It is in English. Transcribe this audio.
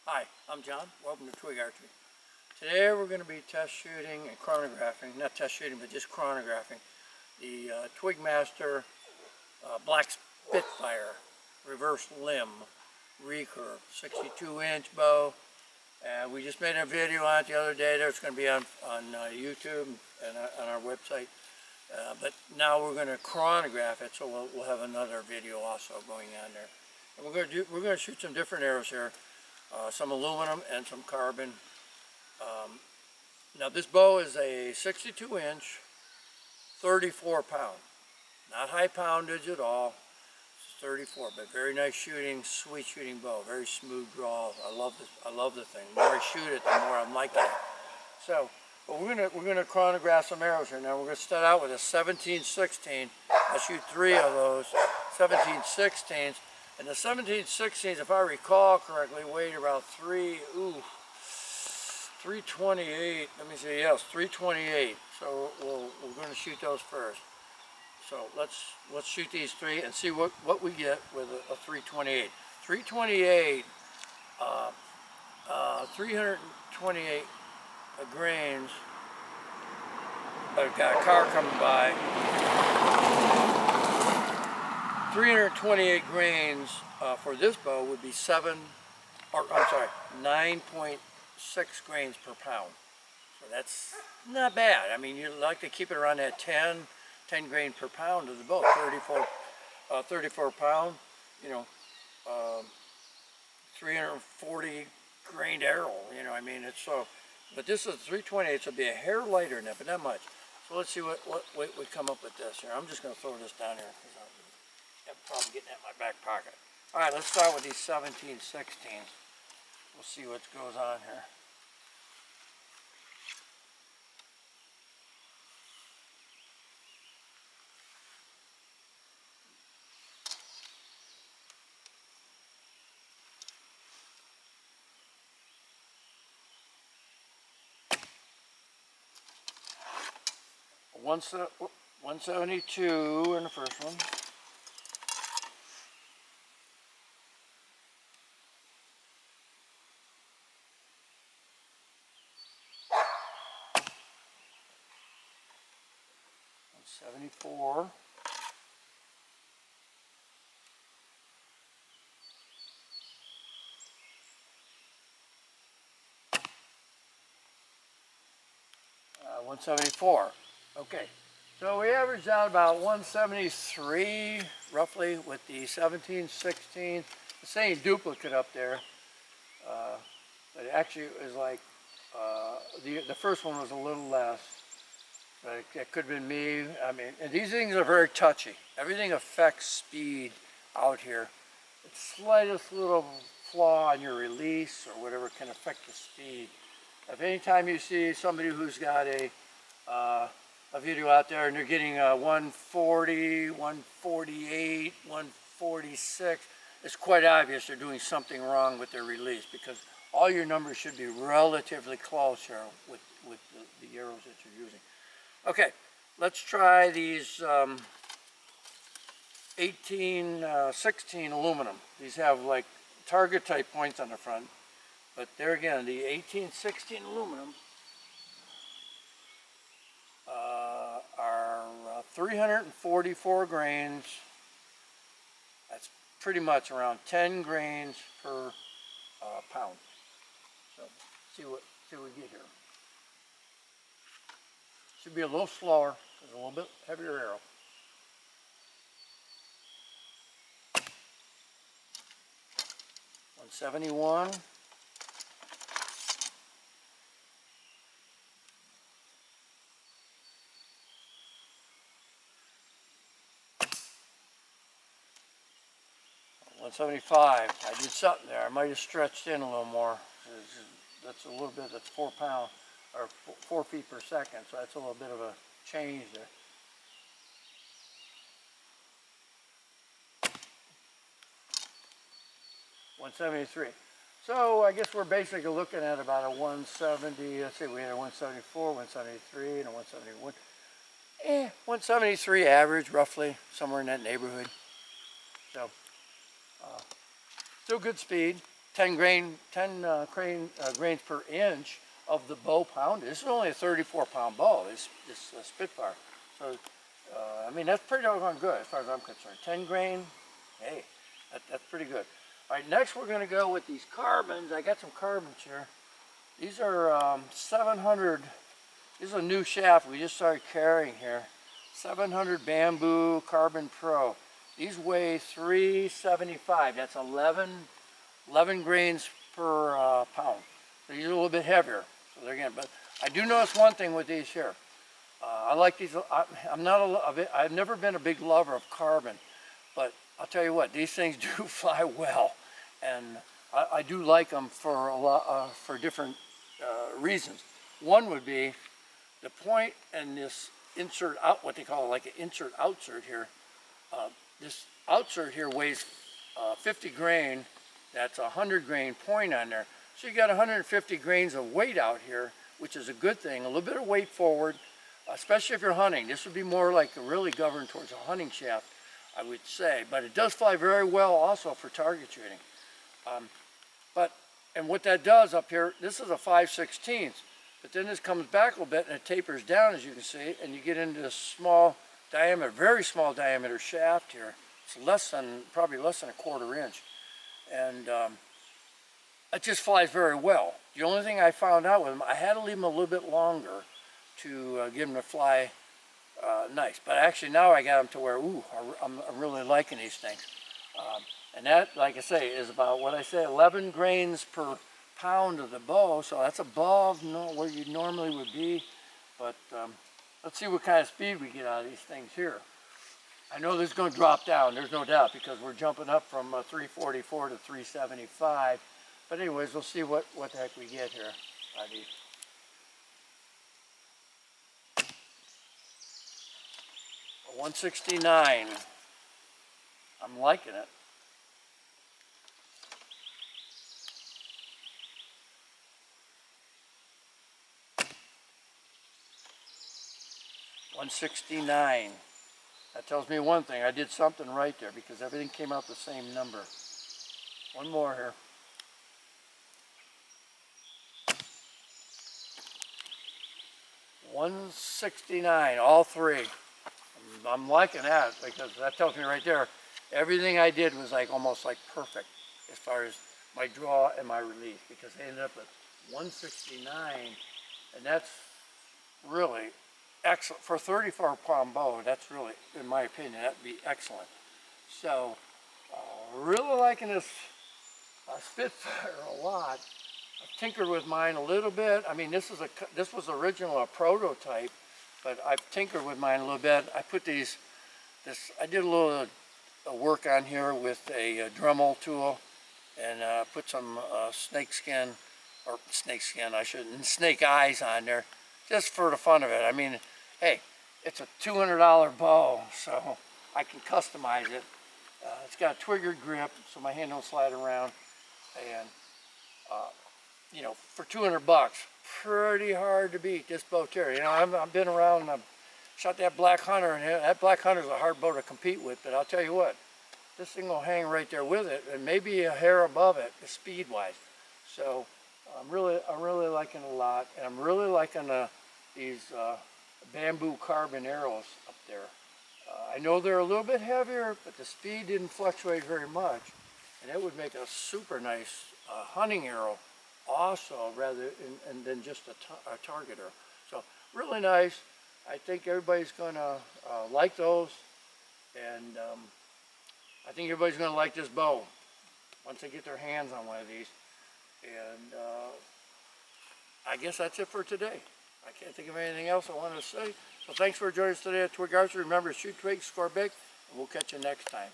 Hi, I'm John. Welcome to Twig Archery. Today we're going to be test shooting and chronographing, not test shooting, but just chronographing the TwigMaster Black Spitfire reverse limb recurve 62-inch bow. And we just made a video on it the other day. It's going to be on YouTube and on our website. But now we're going to chronograph it, so we'll have another video also going on there. And we're going to shoot some different arrows here. Some aluminum and some carbon. Now this bow is a 62-inch, 34-pound. Not high poundage at all. It's 34, but very nice shooting, sweet shooting bow. Very smooth draw. I love this. I love the thing. The more I shoot it, the more I'm liking it. So, but we're gonna chronograph some arrows here. Now we're gonna start out with a 17-16. I'll shoot 3 of those 17-16s. And the 17-16s, if I recall correctly, weighed about 328. Let me see, yes, 328. So we're going to shoot those first. So let's shoot these 3 and see what we get with a 328. 328, 328 grains. I've got a car coming by. 328 grains for this bow would be 9.6 grains per pound. So that's not bad. I mean, you'd like to keep it around that 10 grain per pound of the bow. 34 pound, you know, 340 grained arrow. You know, I mean, it's so. But this is 328, so it'll be a hair lighter than that, but not much. So let's see what weight we come up with this here. I'm just going to throw this down here because I'm probably getting that in my back pocket. All right, let's start with these 17-16s. We'll see what goes on here. A 172 in the first one. $74. $174. Okay, so we averaged out about 173 roughly with the 17-16. The same duplicate up there, but it actually was like the first one was a little less. But it could have been me. I mean, and these things are very touchy. Everything affects speed out here. The slightest little flaw in your release or whatever can affect the speed. If any time you see somebody who's got a video out there and they're getting a 140, 148, 146, it's quite obvious they're doing something wrong with their release because all your numbers should be relatively close here with the arrows that you're using. Okay, let's try these 18-16 aluminum. These have like target type points on the front, but there again, the 18-16 aluminum are 344 grains. That's pretty much around 10 grains per pound. So see what we get here. Should be a little slower, it's a little bit heavier arrow. $171. $175. I did something there. I might have stretched in a little more. That's a little bit. That's 4 pounds. Or 4 feet per second, so that's a little bit of a change there. $173. So I guess we're basically looking at about a 170. Let's see, we had a 174, 173, and a 171. 173 average, roughly, somewhere in that neighborhood. So, still good speed. grains per inch of the bow pounded. This is only a 34-pound bow, this Spitfire. So, I mean, that's pretty doggone good as far as I'm concerned. 10 grain, hey, that's pretty good. All right, next we're going to go with these carbons. I got some carbons here. These are 700, this is a new shaft we just started carrying here. 700 Bamboo Carbon Pro. These weigh 375. That's 11 grains per pound. So these are a little bit heavier. So they're again, but I do notice one thing with these here. I like these. I've never been a big lover of carbon, but I'll tell you what, these things do fly well, and I do like them for a lot for different reasons. One would be the point and this insert out, what they call like an insert outsert here. This outsert here weighs 50 grain. That's a 100 grain point on there. So you got 150 grains of weight out here, which is a good thing. A little bit of weight forward, especially if you're hunting. This would be more like really governed towards a hunting shaft, I would say. But it does fly very well also for target shooting. And what that does up here, this is a 5/16, but then this comes back a little bit and it tapers down, as you can see, and you get into this small diameter, very small diameter shaft here. It's probably less than a 1/4 inch. And it just flies very well. The only thing I found out with them, I had to leave them a little bit longer to get them to fly nice. But actually now I got them to where, ooh, I'm really liking these things. And that, like I say, is about, what I say, 11 grains per pound of the bow. So that's above where you normally would be. But let's see what kind of speed we get out of these things here. I know this is going to drop down, there's no doubt, because we're jumping up from 344 to 375. But anyways, we'll see what the heck we get here out of these. A 169. I'm liking it. $169. That tells me one thing. I did something right there because everything came out the same number. One more here. $169, all three. I'm liking that because that tells me right there, everything I did was like almost like perfect as far as my draw and my release, because I ended up at 169, and that's really excellent for a 34-pound bow. That's really, in my opinion, that'd be excellent. So, really liking this Spitfire a lot. I've tinkered with mine a little bit. I mean, this was originally a prototype, but I've tinkered with mine a little bit. I put I did a little work on here with a Dremel tool, and put some snake eyes on there, just for the fun of it. I mean, hey, it's a $200 bow, so I can customize it. It's got a triggered grip, so my hand don't slide around, and you know, for 200 bucks, pretty hard to beat this bow here. You know, I've been around, I've shot that Black Hunter, and that Black Hunter's a hard bow to compete with, but I'll tell you what, this thing will hang right there with it, and maybe a hair above it, speed-wise. So I'm really liking it a lot, and I'm really liking these bamboo carbon arrows up there. I know they're a little bit heavier, but the speed didn't fluctuate very much, and it would make a super nice hunting arrow also, rather than just a target arrow. So really nice. I think everybody's gonna like those, and I think everybody's gonna like this bow once they get their hands on one of these. And I guess that's it for today. I can't think of anything else I wanted to say. So thanks for joining us today at Twig Archery. Remember, shoot twigs, score big, and we'll catch you next time.